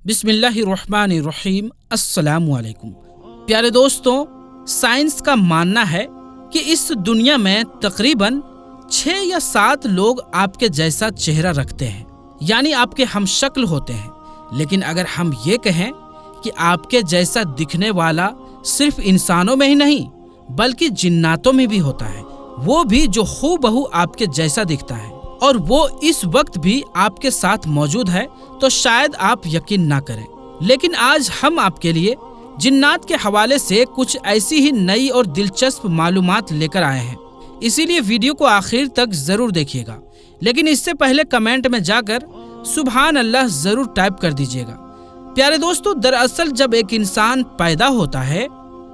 बिस्मिल्लाहिर्रहमानिर्रहीम। अस्सलामु अलैकुम। प्यारे दोस्तों, साइंस का मानना है कि इस दुनिया में तकरीबन 6 या 7 लोग आपके जैसा चेहरा रखते हैं, यानी आपके हमशक्ल होते हैं। लेकिन अगर हम ये कहें कि आपके जैसा दिखने वाला सिर्फ इंसानों में ही नहीं बल्कि जिन्नातों में भी होता है, वो भी जो हूबहू आपके जैसा दिखता है और वो इस वक्त भी आपके साथ मौजूद है, तो शायद आप यकीन ना करें। लेकिन आज हम आपके लिए जिन्नात के हवाले से कुछ ऐसी ही नई और दिलचस्प मालूमात लेकर आए हैं, इसीलिए वीडियो को आखिर तक जरूर देखिएगा। लेकिन इससे पहले कमेंट में जाकर सुभान अल्लाह जरूर टाइप कर दीजिएगा। प्यारे दोस्तों, दरअसल जब एक इंसान पैदा होता है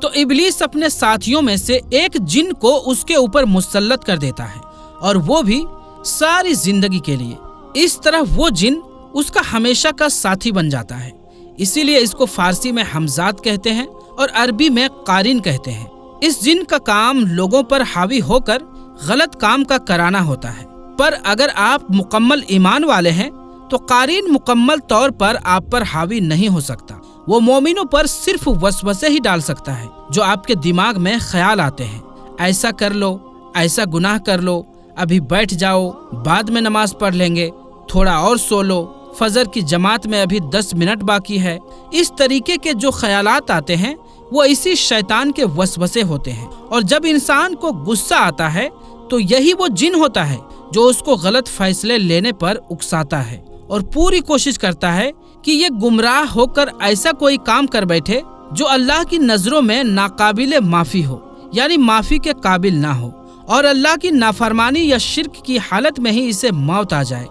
तो इब्लीस अपने साथियों में से एक जिन को उसके ऊपर मुसल्लत कर देता है, और वो भी सारी जिंदगी के लिए। इस तरह वो जिन उसका हमेशा का साथी बन जाता है। इसीलिए इसको फारसी में हमजाद कहते हैं और अरबी में कारिन कहते हैं। इस जिन का काम लोगों पर हावी होकर गलत काम का कराना होता है, पर अगर आप मुकम्मल ईमान वाले हैं तो कारिन मुकम्मल तौर पर आप पर हावी नहीं हो सकता। वो मोमिनों पर सिर्फ वसवसे ही डाल सकता है, जो आपके दिमाग में ख्याल आते हैं। ऐसा कर लो, ऐसा गुनाह कर लो, अभी बैठ जाओ, बाद में नमाज पढ़ लेंगे, थोड़ा और सो लो, फजर की जमात में अभी 10 मिनट बाकी है। इस तरीके के जो ख्यालात आते हैं वो इसी शैतान के वसवसे होते हैं। और जब इंसान को गुस्सा आता है तो यही वो जिन होता है जो उसको गलत फैसले लेने पर उकसाता है और पूरी कोशिश करता है कि ये गुमराह होकर ऐसा कोई काम कर बैठे जो अल्लाह की नजरों में नाकाबिले माफी हो, यानी माफी के काबिल ना हो, और अल्लाह की नाफरमानी या शिर्क की हालत में ही इसे मौत आ जाए।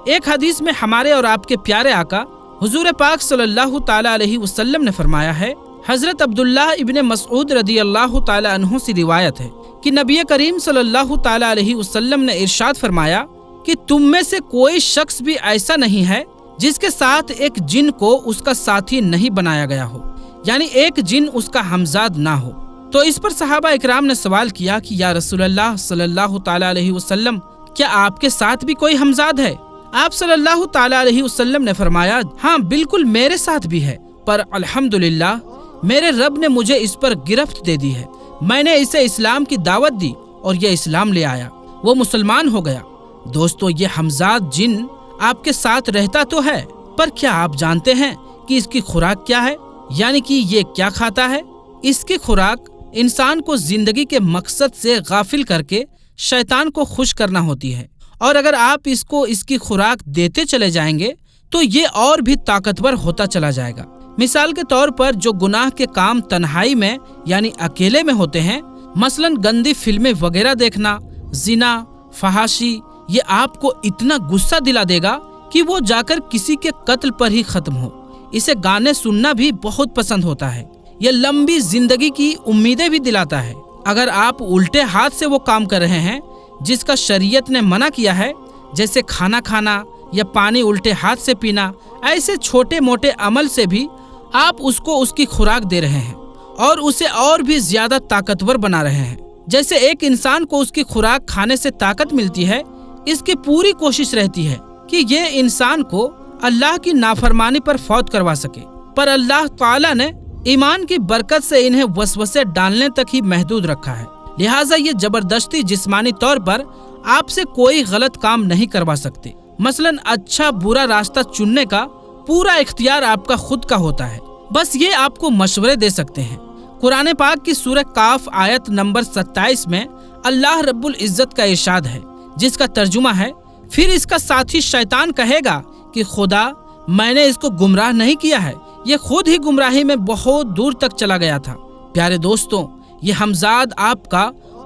एक हदीस में हमारे और आपके प्यारे आका हुजूर पाक सल्लल्लाहु ताला अलैहि वसल्लम ने फरमाया है, हजरत अब्दुल्लाह इब्ने मसऊद रदियल्लाहु ताला अन्हु से रिवायत है कि नबी करीम सल्लल्लाहु ताला अलैहि वसल्लम ने इरशाद फरमाया कि तुम में से कोई शख्स भी ऐसा नहीं है जिसके साथ एक जिन को उसका साथी नहीं बनाया गया हो, यानी एक जिन उसका हमजाद ना हो। तो इस पर सहाबा इकराम ने सवाल किया कि या रसूलल्लाह सल्लल्लाहु ताला अलैहि वसल्लम, क्या आपके साथ भी कोई हमजाद है? आप सल्लल्लाहु ताला अलैहि वसल्लम ने फरमाया, हाँ बिल्कुल मेरे साथ भी है, पर अल्हम्दुलिल्लाह मेरे रब ने मुझे इस पर गिरफ्त दे दी है। मैंने इसे इस्लाम की दावत दी और ये इस्लाम ले आया, वो मुसलमान हो गया। दोस्तों, ये हमजाद जिन आपके साथ रहता तो है, पर क्या आप जानते हैं कि इसकी खुराक क्या है, यानी कि ये क्या खाता है? इसकी खुराक इंसान को जिंदगी के मकसद से गाफिल करके शैतान को खुश करना होती है, और अगर आप इसको इसकी खुराक देते चले जाएंगे तो ये और भी ताकतवर होता चला जाएगा। मिसाल के तौर पर जो गुनाह के काम तन्हाई में यानी अकेले में होते हैं, मसलन गंदी फिल्में वगैरह देखना, जिना, फहाशी, ये आपको इतना गुस्सा दिला देगा कि वो जाकर किसी के कत्ल पर ही खत्म हो। इसे गाने सुनना भी बहुत पसंद होता है। ये लंबी जिंदगी की उम्मीदें भी दिलाता है। अगर आप उल्टे हाथ से वो काम कर रहे हैं जिसका शरीयत ने मना किया है, जैसे खाना खाना या पानी उल्टे हाथ से पीना, ऐसे छोटे मोटे अमल से भी आप उसको उसकी खुराक दे रहे हैं और उसे और भी ज्यादा ताकतवर बना रहे हैं। जैसे एक इंसान को उसकी खुराक खाने से ताकत मिलती है, इसकी पूरी कोशिश रहती है कि ये इंसान को अल्लाह की नाफरमानी पर फौत करवा सके, पर अल्लाह ताला ने ईमान की बरकत से इन्हें वसवसे डालने तक ही महदूद रखा है। लिहाजा ये जबरदस्ती जिस्मानी तौर पर आपसे कोई गलत काम नहीं करवा सकते। मसलन अच्छा बुरा रास्ता चुनने का पूरा इख्तियार आपका खुद का होता है, बस ये आपको मशवरे दे सकते हैं। कुरान पाक की सूरह काफ आयत नंबर 27 में अल्लाह रब्बुल इज्जत का इरशाद है, जिसका तर्जुमा है, फिर इसका साथी शैतान कहेगा कि खुदा मैंने इसको गुमराह नहीं किया है, ये खुद ही गुमराही में बहुत दूर तक चला गया था। प्यारे दोस्तों, ये हमजाद आपका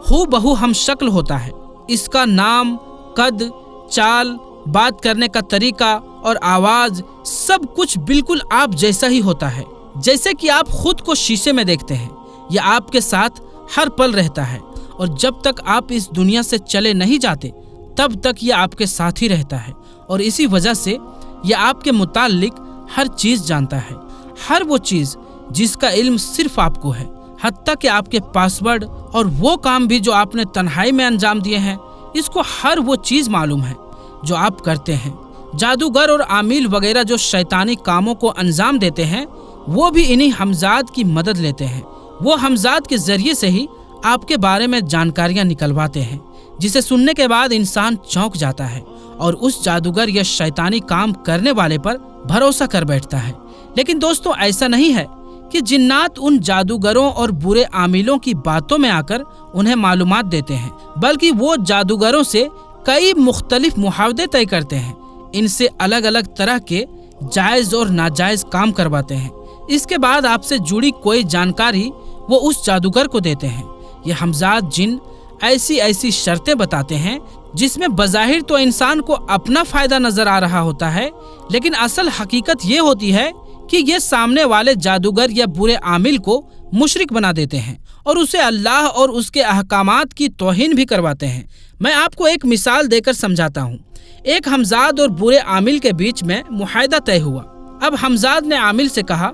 हूबहू हम शक्ल होता है। इसका नाम, कद, चाल, बात करने का तरीका और आवाज सब कुछ बिल्कुल आप जैसा ही होता है, जैसे कि आप खुद को शीशे में देखते हैं। यह आपके साथ हर पल रहता है और जब तक आप इस दुनिया से चले नहीं जाते तब तक यह आपके साथ ही रहता है, और इसी वजह से यह आपके मुताल्लिक हर चीज जानता है, हर वो चीज जिसका इल्म सिर्फ आपको है, हत्ता कि आपके पासवर्ड और वो काम भी जो आपने तन्हाई में अंजाम दिए हैं, इसको हर वो चीज मालूम है जो आप करते हैं। जादूगर और आमिल वगैरह जो शैतानी कामों को अंजाम देते हैं वो भी इन्हीं हमजाद की मदद लेते हैं। वो हमजाद के जरिए से ही आपके बारे में जानकारियां निकलवाते हैं, जिसे सुनने के बाद इंसान चौंक जाता है और उस जादूगर या शैतानी काम करने वाले पर भरोसा कर बैठता है। लेकिन दोस्तों, ऐसा नहीं है कि जिन्नात उन जादूगरों और बुरे आमिलों की बातों में आकर उन्हें मालूमात देते हैं, बल्कि वो जादूगरों से कई मुख्तलिफ मुहावदे तय करते हैं। इनसे अलग अलग तरह के जायज और नाजायज काम करवाते हैं। इसके बाद आपसे जुड़ी कोई जानकारी वो उस जादूगर को देते हैं। ये हमजाद जिन ऐसी ऐसी शर्तें बताते हैं जिसमें बज़ाहिर तो इंसान को अपना फायदा नजर आ रहा होता है, लेकिन असल हकीकत ये होती है कि ये सामने वाले जादूगर या बुरे आमिल को मुशरिक बना देते हैं और उसे अल्लाह और उसके अहकामात की तौहीन भी करवाते हैं। मैं आपको एक मिसाल देकर समझाता हूँ। एक हमजाद और बुरे आमिल के बीच में मुआहदा तय हुआ। अब हमजाद ने आमिल से कहा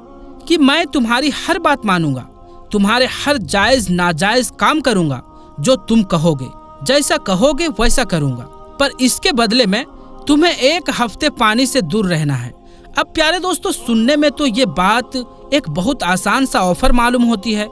कि मैं तुम्हारी हर बात मानूंगा, तुम्हारे हर जायज नाजायज काम करूंगा, जो तुम कहोगे, जैसा कहोगे वैसा करूंगा, पर इसके बदले में तुम्हें 1 हफ्ते पानी से दूर रहना है। अब प्यारे दोस्तों, सुनने में तो ये बात एक बहुत आसान सा ऑफर मालूम होती है,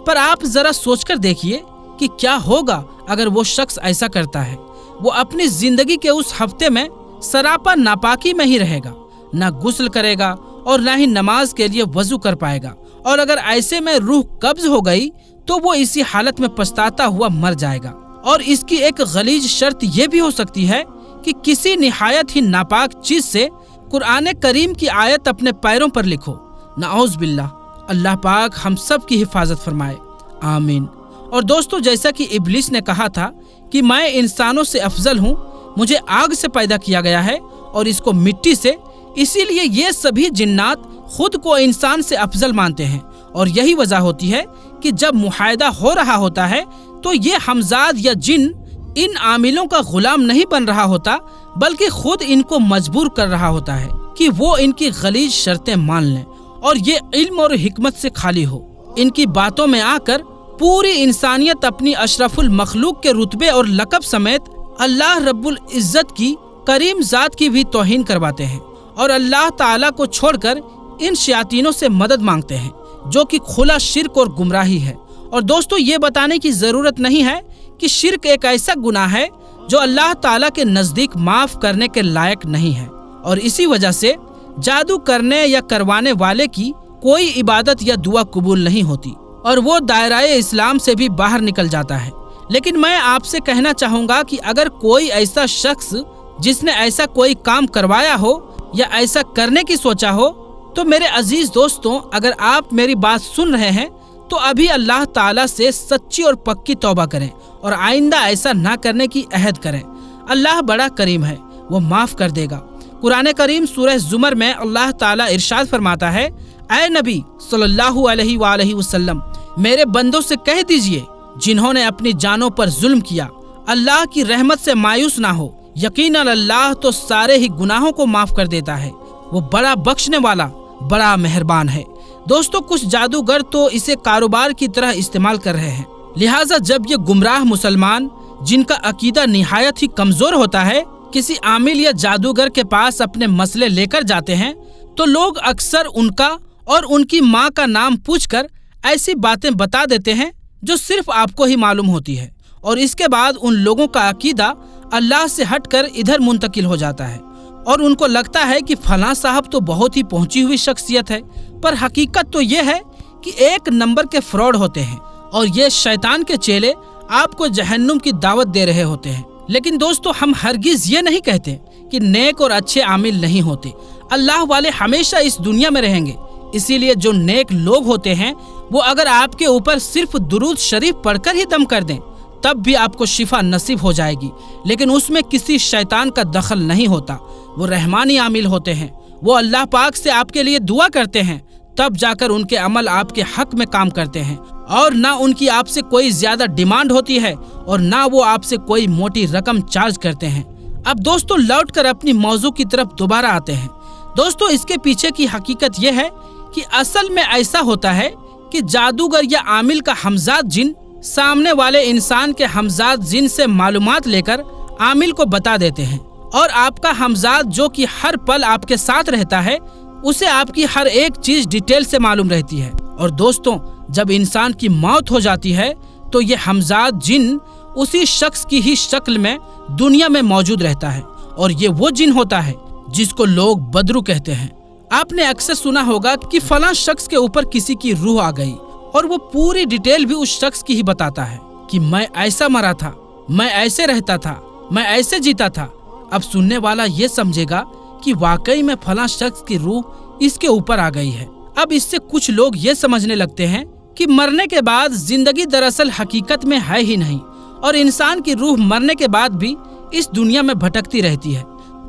पर आप जरा सोचकर देखिए कि क्या होगा अगर वो शख्स ऐसा करता है। वो अपनी जिंदगी के उस हफ्ते में सरापा नापाकी में ही रहेगा, न गुस्ल करेगा और न ही नमाज के लिए वजू कर पाएगा, और अगर ऐसे में रूह कब्ज हो गई तो वो इसी हालत में पछताता हुआ मर जाएगा। और इसकी एक गलीज शर्त ये भी हो सकती है कि किसी निहायत ही नापाक चीज से कुरान करीम की आयत अपने पैरों पर लिखो। नाउज़ बिल्लाह। अल्लाह पाक हम सब की हिफाजत फरमाए, आमीन। और दोस्तों, जैसा कि इब्लिस ने कहा था कि मैं इंसानों से अफजल हूँ, मुझे आग से पैदा किया गया है और इसको मिट्टी से, इसीलिए ये सभी जिन्नात खुद को इंसान से अफजल मानते हैं। और यही वजह होती है कि जब मुआहदा हो रहा होता है तो ये हमजाद या जिन इन आमिलों का गुलाम नहीं बन रहा होता, बल्कि खुद इनको मजबूर कर रहा होता है कि वो इनकी गलीज शर्तें मान लें और ये इल्म और हिकमत से खाली हो। इनकी बातों में आकर पूरी इंसानियत अपनी अशरफुल मखलूक के रुतबे और लक़ब समेत अल्लाह रब्बुल इज्जत की करीम जात की भी तौहीन करवाते हैं और अल्लाह ताला को छोड़कर इन शयातीनों से मदद मांगते हैं, जो कि खुला शिर्क और गुमराही है। और दोस्तों, ये बताने की जरूरत नहीं है कि शिर्क एक ऐसा गुनाह है जो अल्लाह ताला के नजदीक माफ करने के लायक नहीं है, और इसी वजह से जादू करने या करवाने वाले की कोई इबादत या दुआ कबूल नहीं होती और वो दायराए इस्लाम से भी बाहर निकल जाता है। लेकिन मैं आपसे कहना चाहूँगा कि अगर कोई ऐसा शख्स जिसने ऐसा कोई काम करवाया हो या ऐसा करने की सोचा हो, तो मेरे अजीज दोस्तों, अगर आप मेरी बात सुन रहे हैं तो अभी अल्लाह ताला से सच्ची और पक्की तौबा करें और आइंदा ऐसा ना करने की अहद करें। अल्लाह बड़ा करीम है, वो माफ कर देगा। कुरान करीम सूरह ज़ुमर में अल्लाह ताला इरशाद फरमाता है, ऐ नबी सल्लल्लाहु अलैहि वसल्लम, मेरे बंदों से कह दीजिए जिन्होंने अपनी जानों पर जुल्म किया, अल्लाह की रहमत से मायूस ना हो, यकीनन अल्लाह तो सारे ही गुनाहों को माफ कर देता है, वो बड़ा बख्शने वाला, बड़ा मेहरबान है। दोस्तों, कुछ जादूगर तो इसे कारोबार की तरह इस्तेमाल कर रहे हैं, लिहाजा जब ये गुमराह मुसलमान जिनका अकीदा निहायत ही कमजोर होता है किसी आमिल या जादूगर के पास अपने मसले लेकर जाते हैं, तो लोग अक्सर उनका और उनकी माँ का नाम पूछकर ऐसी बातें बता देते हैं जो सिर्फ आपको ही मालूम होती है, और इसके बाद उन लोगों का अकीदा अल्लाह से हटकर इधर मुंतकिल हो जाता है और उनको लगता है कि फलां साहब तो बहुत ही पहुंची हुई शख्सियत है, पर हकीकत तो ये है कि 1 नंबर के फ्रॉड होते हैं और ये शैतान के चेले आपको जहन्नुम की दावत दे रहे होते हैं। लेकिन दोस्तों, हम हरगिज ये नहीं कहते कि नेक और अच्छे आमिल नहीं होते। अल्लाह वाले हमेशा इस दुनिया में रहेंगे, इसीलिए जो नेक लोग होते हैं वो अगर आपके ऊपर सिर्फ दुरूद शरीफ पढ़कर ही दम कर दें तब भी आपको शिफा नसीब हो जाएगी, लेकिन उसमें किसी शैतान का दखल नहीं होता। वो रहमानी आमिल होते हैं, वो अल्लाह पाक से आपके लिए दुआ करते हैं, तब जाकर उनके अमल आपके हक में काम करते हैं, और ना उनकी आपसे कोई ज्यादा डिमांड होती है और ना वो आपसे कोई मोटी रकम चार्ज करते हैं। अब दोस्तों, लौटकर अपनी मौजू की तरफ दोबारा आते हैं। दोस्तों, इसके पीछे की हकीकत यह है कि असल में ऐसा होता है कि जादूगर या आमिल का हमजाद जिन सामने वाले इंसान के हमजाद जिन से मालूमात लेकर आमिल को बता देते हैं اور آپ کا ہمزاد جو کہ ہر پل آپ کے ساتھ رہتا ہے اسے آپ کی ہر ایک چیز ڈیٹیل سے معلوم رہتی ہے۔ اور دوستوں، جب انسان کی موت ہو جاتی ہے تو یہ ہمزاد جن اسی شخص کی ہی شکل میں دنیا میں موجود رہتا ہے، اور یہ وہ جن ہوتا ہے جس کو لوگ بدرو کہتے ہیں۔ آپ نے اکثر سنا ہوگا کہ فلاں شخص کے اوپر کسی کی روح آ گئی، اور وہ پوری ڈیٹیل بھی اس شخص کی ہی بتاتا ہے کہ میں ایسا مرا تھا، میں ایسے رہتا تھا، میں ایسے جیتا تھا۔ اب سننے والا یہ سمجھے گا کہ واقعی میں فلاں شخص کی روح اس کے اوپر آ گئی ہے۔ اب اس سے کچھ لوگ یہ سمجھنے لگتے ہیں کہ مرنے کے بعد زندگی دراصل حقیقت میں ہے ہی نہیں، اور انسان کی روح مرنے کے بعد بھی اس دنیا میں بھٹکتی رہتی ہے۔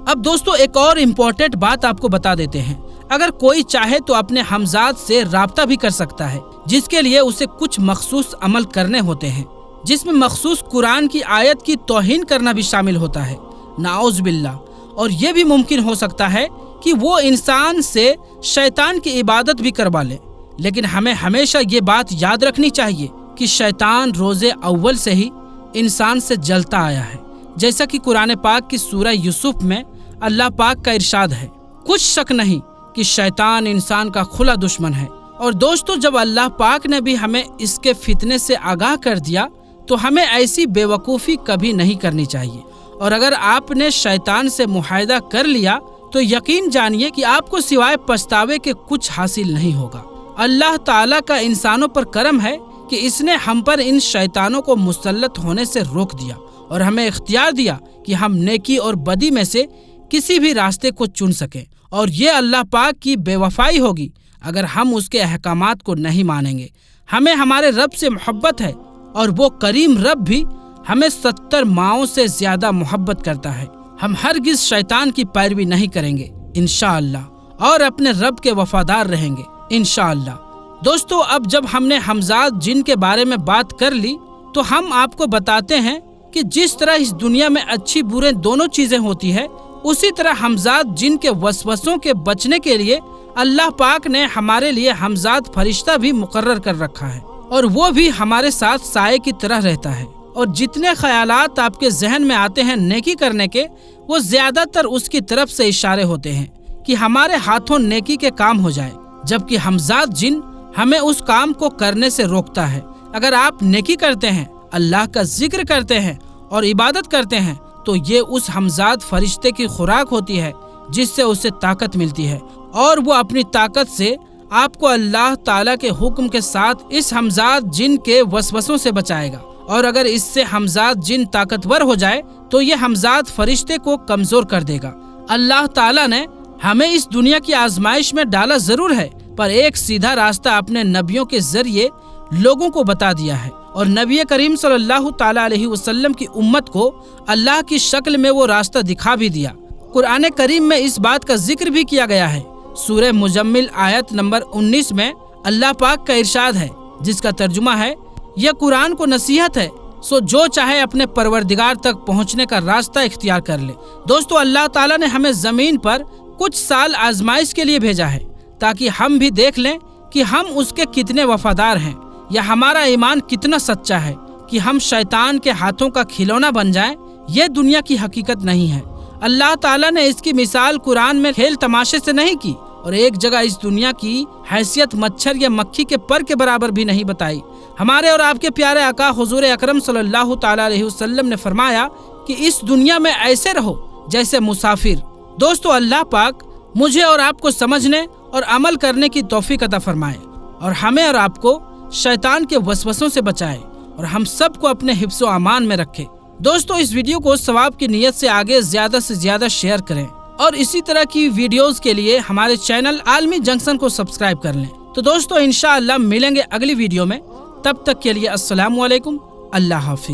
اب دوستو، ایک اور امپورٹنٹ بات آپ کو بتا دیتے ہیں۔ اگر کوئی چاہے تو اپنے ہمزاد سے رابطہ بھی کر سکتا ہے، جس کے لیے اسے کچھ مخصوص عمل کرنے ہوتے ہیں، جس میں مخصوص قرآن کی آیت کی توہین کرنا بھی شامل ہوتا ہے، نعوذ باللہ۔ اور یہ بھی ممکن ہو سکتا ہے کہ وہ انسان سے شیطان کی عبادت بھی کروا لے۔ لیکن ہمیں ہمیشہ یہ بات یاد رکھنی چاہیے کہ شیطان روز اول سے ہی انسان سے جلتا آیا ہے، جیسا کہ قرآن پاک کی سورہ یوسف میں اللہ پاک کا ارشاد ہے، کچھ شک نہیں کہ شیطان انسان کا کھلا دشمن ہے۔ اور دوستو، جب اللہ پاک نے بھی ہمیں اس کے فتنے سے آگاہ کر دیا تو ہمیں ایسی بے وقوفی کبھی نہیں کرنی چاہیے۔ اور اگر آپ نے شیطان سے معاہدہ کر لیا تو یقین جانیے کہ آپ کو سوائے پچھتاوے کے کچھ حاصل نہیں ہوگا۔ اللہ تعالیٰ کا انسانوں پر کرم ہے کہ اس نے ہم پر ان شیطانوں کو مسلط ہونے سے روک دیا اور ہمیں اختیار دیا کہ ہم نیکی اور بدی میں سے کسی بھی راستے کو چن سکیں۔ اور یہ اللہ پاک کی بے وفائی ہوگی اگر ہم اس کے احکامات کو نہیں مانیں گے۔ ہمیں ہمارے رب سے محبت ہے، اور وہ کریم رب بھی ہمیں 70 ماؤں سے زیادہ محبت کرتا ہے۔ ہم ہرگز شیطان کی پیروی نہیں کریں گے انشاءاللہ، اور اپنے رب کے وفادار رہیں گے انشاءاللہ۔ دوستو، اب جب ہم نے ہمزاد جن کے بارے میں بات کر لی تو ہم آپ کو بتاتے ہیں کہ جس طرح اس دنیا میں اچھی برے دونوں چیزیں ہوتی ہے، اسی طرح ہمزاد جن کے وسوسوں کے بچنے کے لیے اللہ پاک نے ہمارے لیے ہمزاد فرشتہ بھی مقرر کر رکھا ہے، اور وہ بھی ہمارے ساتھ سائے کی طرح رہتا ہے۔ اور جتنے خیالات آپ کے ذہن میں آتے ہیں نیکی کرنے کے، وہ زیادہ تر اس کی طرف سے اشارے ہوتے ہیں کہ ہمارے ہاتھوں نیکی کے کام ہو جائے، جبکہ ہمزاد جن ہمیں اس کام کو کرنے سے روکتا ہے۔ اگر آپ نیکی کرتے ہیں، اللہ کا ذکر کرتے ہیں اور عبادت کرتے ہیں تو یہ اس ہمزاد فرشتے کی خوراک ہوتی ہے جس سے اسے طاقت ملتی ہے، اور وہ اپنی طاقت سے آپ کو اللہ تعالیٰ کے حکم کے ساتھ اس ہمزاد جن کے وسوسوں سے بچائے گا۔ اور اگر اس سے ہمزاد جن طاقتور ہو جائے تو یہ ہمزاد فرشتے کو کمزور کر دے گا۔ اللہ تعالیٰ نے ہمیں اس دنیا کی آزمائش میں ڈالا ضرور ہے، پر ایک سیدھا راستہ اپنے نبیوں کے ذریعے لوگوں کو بتا دیا ہے، اور نبی کریم صلی اللہ تعالیٰ علیہ وسلم کی امت کو اللہ کی شکل میں وہ راستہ دکھا بھی دیا۔ قرآن کریم میں اس بات کا ذکر بھی کیا گیا ہے۔ سورہ مزمل آیت نمبر 19 میں اللہ پاک کا ارشاد ہے، جس کا ترجمہ ہے، یہ قرآن کو نصیحت ہے، سو جو چاہے اپنے پروردگار تک پہنچنے کا راستہ اختیار کر لے۔ دوستو، اللہ تعالیٰ نے ہمیں زمین پر کچھ سال آزمائش کے لیے بھیجا ہے تاکہ ہم بھی دیکھ لیں کہ ہم اس کے کتنے وفادار ہیں، یا ہمارا ایمان کتنا سچا ہے کہ ہم شیطان کے ہاتھوں کا کھلونا بن جائیں۔ یہ دنیا کی حقیقت نہیں ہے۔ اللہ تعالیٰ نے اس کی مثال قرآن میں کھیل تماشے سے نہیں کی، اور ایک جگہ اس دنیا کی حیثیت مچھر یا مکھی کے پر کے برابر بھی نہیں بتائی۔ ہمارے اور آپ کے پیارے آقا حضور اکرم صلی اللہ تعالیٰ علیہ وسلم نے فرمایا کہ اس دنیا میں ایسے رہو جیسے مسافر۔ دوستو، اللہ پاک مجھے اور آپ کو سمجھنے اور عمل کرنے کی توفیق عطا فرمائے، اور ہمیں اور آپ کو شیطان کے وسوسوں سے بچائے، اور ہم سب کو اپنے حفظ و امان میں رکھے۔ دوستو، اس ویڈیو کو ثواب کی نیت سے آگے زیادہ سے زیادہ شیئر کریں، اور اسی طرح کی ویڈیوز کے لیے ہمارے چینل عالمی جنکشن کو سبسکرائب کر لیں۔ تو دوستو، انشاءاللہ ملیں گے اگلی ویڈیو میں، تب تک کے لیے السلام علیکم، اللہ حافظ۔